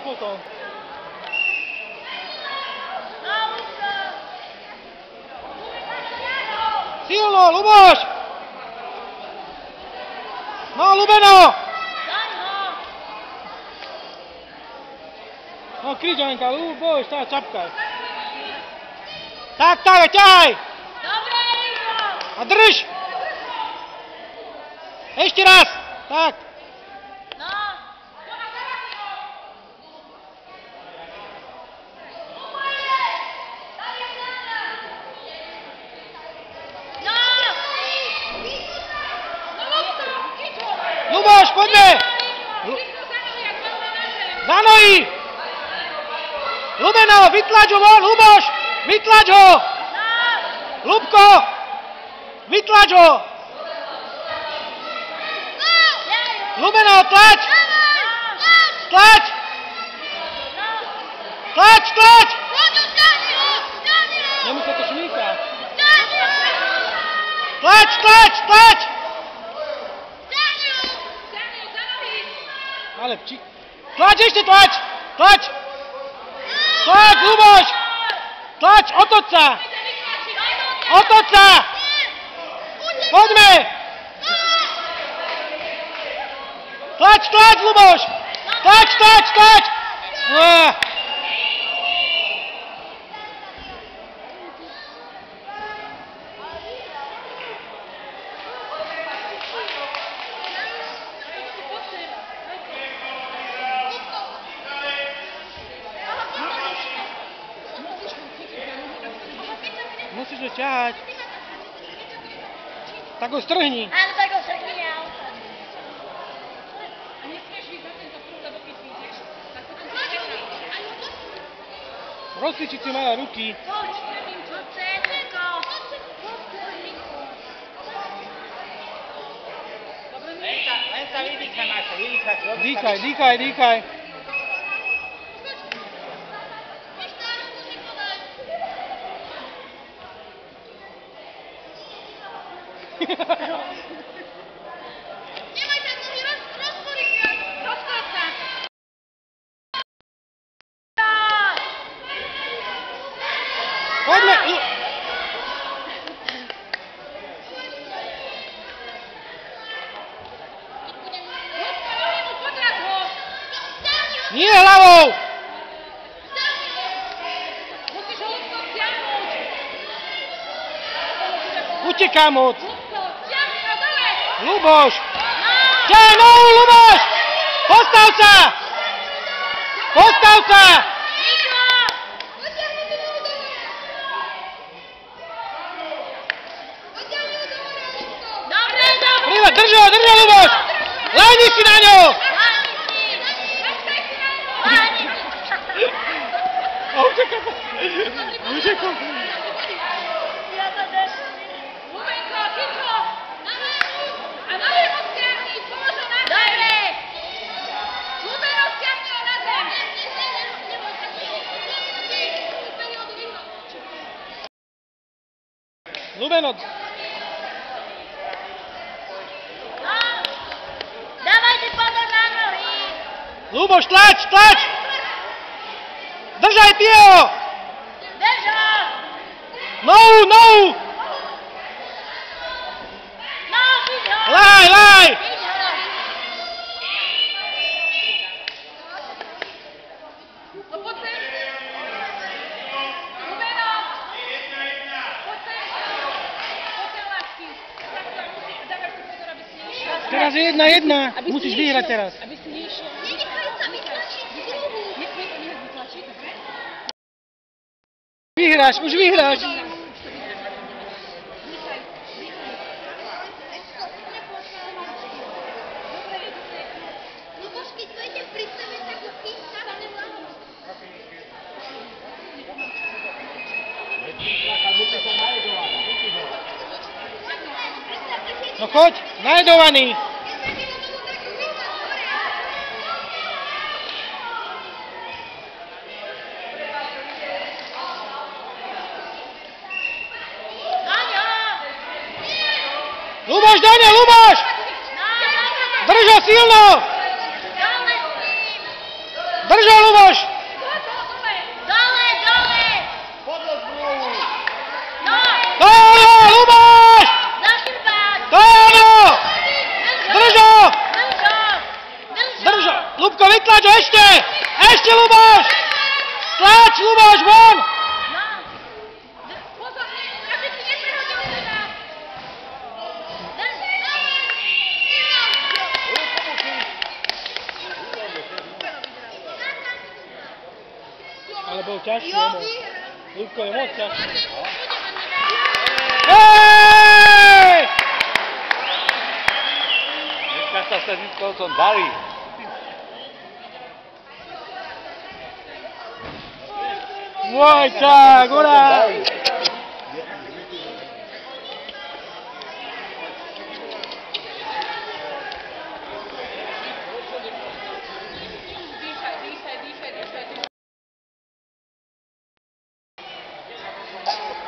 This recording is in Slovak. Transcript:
potom. Silno, Luboš! No, Lubeno! No, Križanka, Luboš, tá, čapkaj. Tak, ťahaj! Dobre, Ivo! A drž! Ešte raz! Tak. No. Luboš, poďme! Za nohy! Lubeno, vytlač ho von, Luboš! Vytlač ho! Lubko! Vytlač ho! Lubeno, tlač! Tlač! Tlač, tlač! Nemu sa to šmíka. Tlač, tlač, tlač! Ale tlač, ešte tlač! Tlač! Tlač, Luboš! Tlač, otoč sa! Otoč sa! Poďme! Tlač, tlač, Luboš! Tlač, tlač, tlač! Musíš ho ťahať. Tak ho strhni. Áno, tak ho strhni, ja. A nesmieš ísť za tento prúd, lebo keď vyjdeš, tak potom si strhná. Rozcvičiť si malé ruky. Poď, poď, Cécko. Len sa vydýchaj, Maťo, vydýchaj. Dýchaj, dýchaj, dýchaj. Nemaj sa nohy, rozporiť sa. Rozporiť sa. Poďme! Nie hlavou! Musíš ho ľudko vtiahnuť. Uteká moc. Ľudko, vtiahni ho dole. Luboš! Ťahaj nohu, Luboš! Postav sa! Postav sa! Dobre, dobre. Príva, drž ho, Luboš! Láni si na ňo! A uteká sa! Uteká! Lubenko, chyť ho. A na zem ho stiahni, polož ho na zem. Dobre. Lubeno, stiahni ho na zem. Lubeno! No. Dávajte pozor na nohy. Luboš, tlač, tlač! Držaj ty ho! Drž ho. Nohu, nohu! No, chyť ho. Laj, laj! Chyť ho. No poď sem. Lubeno. Poď sem. Poď sem, lásky. Dávaj si pozor, aby si nešiel. Teraz je 1-1. Musíš vyhrať teraz. Aby si nešiel. Nenechaj sa vytlačiť z kruhu. Nesmie to nechať vytlačiť, dobre? Vyhráš, už vyhráš. Luboš, keď budete pri sebe, tak už stávame hlavou. No choď, najedovaný. Luboš, do ňa, Luboš! Drž ho silno! Drž ho, Luboš! Ešte, Luboš! Tlač, Luboš, von! Pozor, aby si neprehodil teda. Ale bol ťažký, Emo. Ľudko je moc ťažký. Dneska sa s Lidkovcom darí. Vojťák, urá! Dýchaj.